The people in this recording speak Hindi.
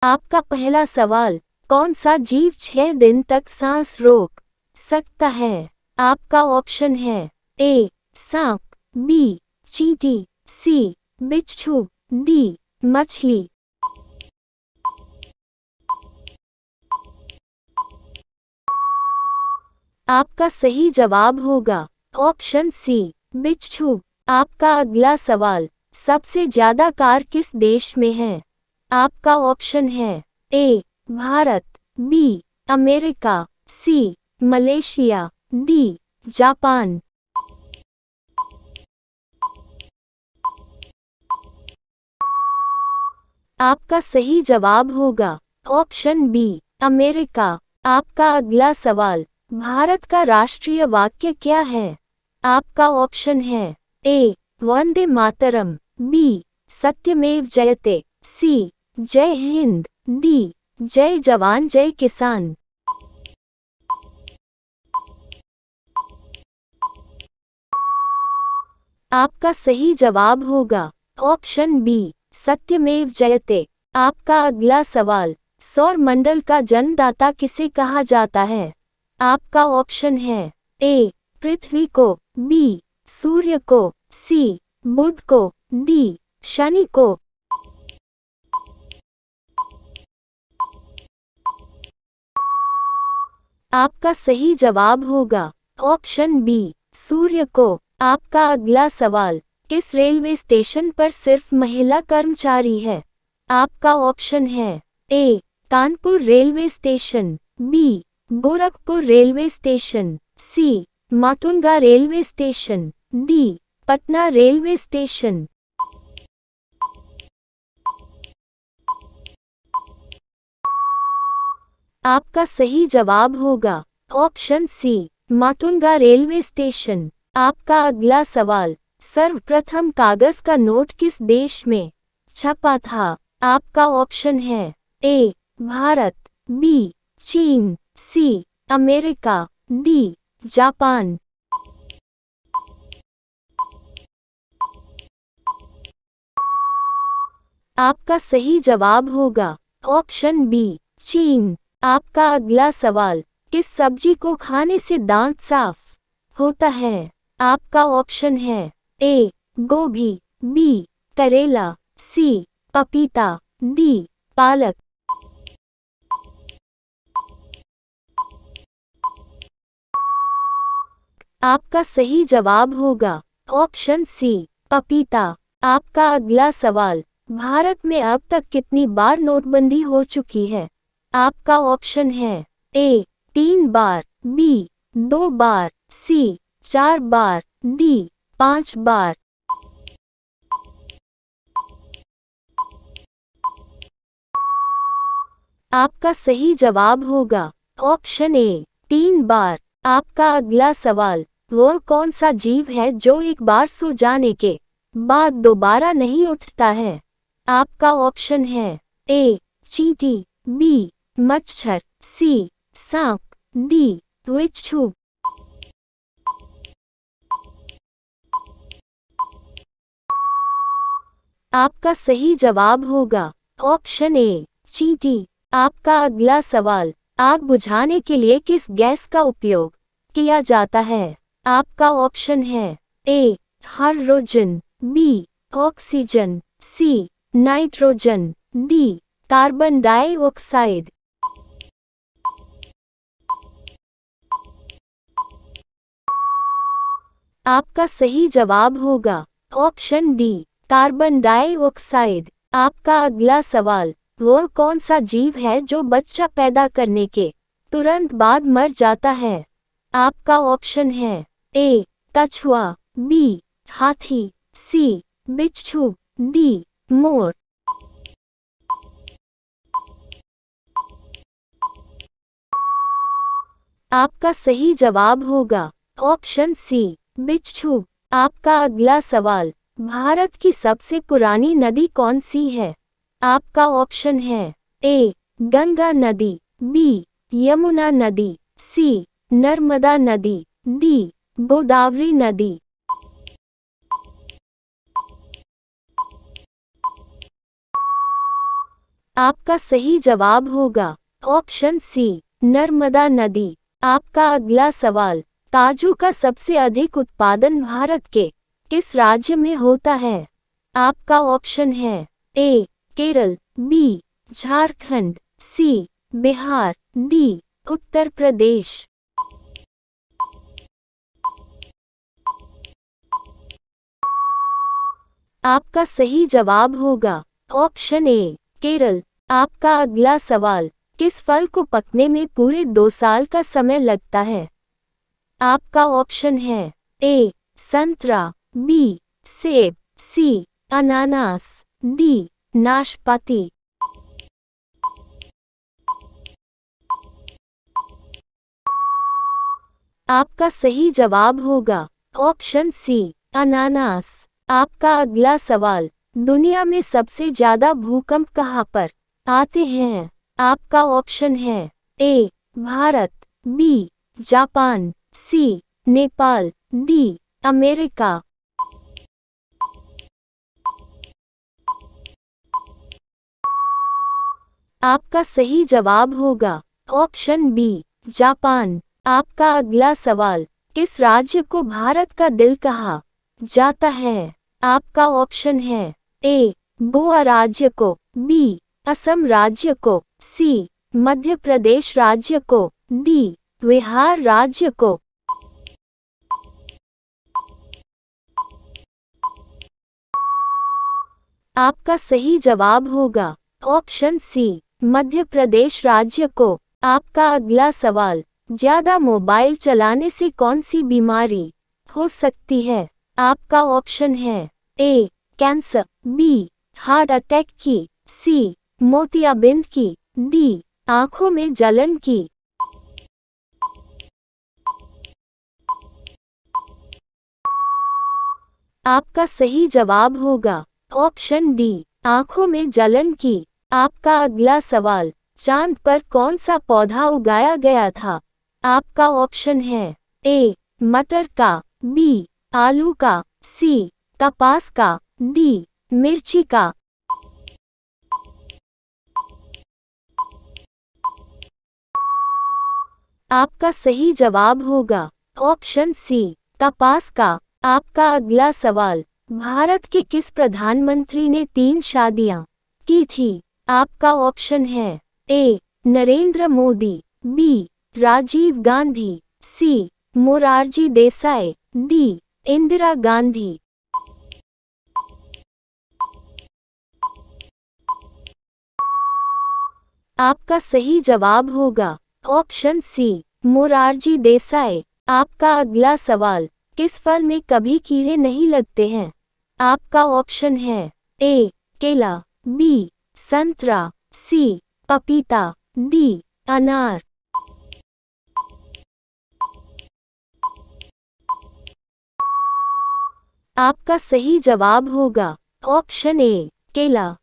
आपका पहला सवाल, कौन सा जीव 6 दिन तक सांस रोक सकता है? आपका ऑप्शन है ए सांप, बी चींटी, सी बिच्छू, डी मछली। आपका सही जवाब होगा ऑप्शन सी बिच्छू। आपका अगला सवाल, सबसे ज्यादा कार किस देश में है? आपका ऑप्शन है ए भारत, बी अमेरिका, सी मलेशिया, डी जापान। आपका सही जवाब होगा ऑप्शन बी अमेरिका। आपका अगला सवाल, भारत का राष्ट्रीय वाक्य क्या है? आपका ऑप्शन है ए वंदे मातरम, बी सत्यमेव जयते, सी जय हिंद, डी जय जवान जय किसान। आपका सही जवाब होगा ऑप्शन बी सत्यमेव जयते। आपका अगला सवाल, सौर मंडल का जन्मदाता किसे कहा जाता है? आपका ऑप्शन है ए पृथ्वी को, बी सूर्य को, सी बुध को, डी शनि को। आपका सही जवाब होगा ऑप्शन बी सूर्य को। आपका अगला सवाल, किस रेलवे स्टेशन पर सिर्फ महिला कर्मचारी है? आपका ऑप्शन है A Kanpur railway station, B Gorakhpur railway station, C Matunga railway station, D Patna railway station. आपका सही जवाब होगा option C Matunga railway station. आपका अगला सवाल, सर्वप्रथम कागज का नोट किस देश में छपा था? आपका ऑप्शन है ए भारत, बी चीन, सी अमेरिका, डी जापान। आपका सही जवाब होगा ऑप्शन बी चीन। आपका अगला सवाल, किस सब्जी को खाने से दांत साफ होता है? आपका ऑप्शन है ए गोभी, बी करेला, सी पपीता, डी पालक। आपका सही जवाब होगा ऑप्शन सी पपीता। आपका अगला सवाल, भारत में अब तक कितनी बार नोटबंदी हो चुकी है? आपका ऑप्शन है ए 3 बार, बी 2 बार, सी 4 बार, डी 5 बार। आपका सही जवाब होगा ऑप्शन ए 3 बार। आपका अगला सवाल, वह कौन सा जीव है जो एक बार सो जाने के बाद दोबारा नहीं उठता है? आपका ऑप्शन है ए चींटी, बी मच्छर, सी सांप, डी बिच्छू। आपका सही जवाब होगा ऑप्शन ए चींटी। आपका अगला सवाल, आग बुझाने के लिए किस गैस का उपयोग किया जाता है? आपका ऑप्शन है A hydrogen, B oxygen, C nitrogen, D carbon dioxide. आपका सही जवाब होगा ऑप्शन डी कार्बन डाइऑक्साइड। आपका अगला सवाल, वह कौन सा जीव है जो बच्चा पैदा करने के तुरंत बाद मर जाता है? आपका ऑप्शन है ए कछुआ, बी हाथी, सी बिच्छू, डी मोर। आपका सही जवाब होगा ऑप्शन सी बिच्छू। आपका अगला सवाल, भारत की सबसे पुरानी नदी कौन सी है? आपका ऑप्शन है ए गंगा नदी, बी यमुना नदी, सी नर्मदा नदी, डी गोदावरी नदी। आपका सही जवाब होगा ऑप्शन सी, नर्मदा नदी। आपका अगला सवाल, काजू का सबसे अधिक उत्पादन भारत के किस राज्य में होता है? आपका ऑप्शन है ए, केरल, बी, झारखंड, सी, बिहार, डी, उत्तर प्रदेश। आपका सही जवाब होगा ऑप्शन ए, केरल। आपका अगला सवाल, किस फल को पकने में पूरे 2 साल का समय लगता है? आपका ऑप्शन है ए, संतरा, बी, सेब, सी, अनानास, डी, नाशपाती। आपका सही जवाब होगा ऑप्शन सी, अनानास। आपका अगला सवाल, दुनिया में सबसे ज्यादा भूकंप कहाँ पर आते हैं? आपका ऑप्शन है ए, भारत, बी, जापान, सी, नेपाल, डी, अमेरिका। आपका सही जवाब होगा ऑप्शन बी, जापान। आपका अगला सवाल, किस राज्य को भारत का दिल कहा जाता है? आपका ऑप्शन है ए, गोवा राज्य को, बी, असम राज्य को, सी, मध्य प्रदेश राज्य को, डी, बिहार राज्य को। आपका सही जवाब होगा ऑप्शन सी, मध्य प्रदेश राज्य को। आपका अगला सवाल, ज्यादा मोबाइल चलाने से कौन सी बीमारी हो सकती है? आपका ऑप्शन है ए, कैंसर, बी, हार्ट अटैक की, सी, मोतियाबिंद की, डी, आंखों में जलन की। आपका सही जवाब होगा ऑप्शन डी, आंखों में जलन की। आपका अगला सवाल, चांद पर कौन सा पौधा उगाया गया था? आपका ऑप्शन है ए, मटर का, बी, आलू का, सी, कपास का, डी, मिर्ची का। आपका सही जवाब होगा ऑप्शन सी, कपास का। आपका अगला सवाल, भारत के किस प्रधानमंत्री ने 3 शादियां की थी? आपका ऑप्शन है ए, नरेंद्र मोदी, बी, राजीव गांधी, सी, मोरारजी देसाई, डी, इंदिरा गांधी। आपका सही जवाब होगा ऑप्शन सी, मोरारजी देसाई। आपका अगला सवाल, किस फल में कभी कीड़े नहीं लगते हैं? आपका ऑप्शन है ए, केला, बी, संतरा, सी, पपीता, डी, अनार। आपका सही जवाब होगा ऑप्शन ए, केला।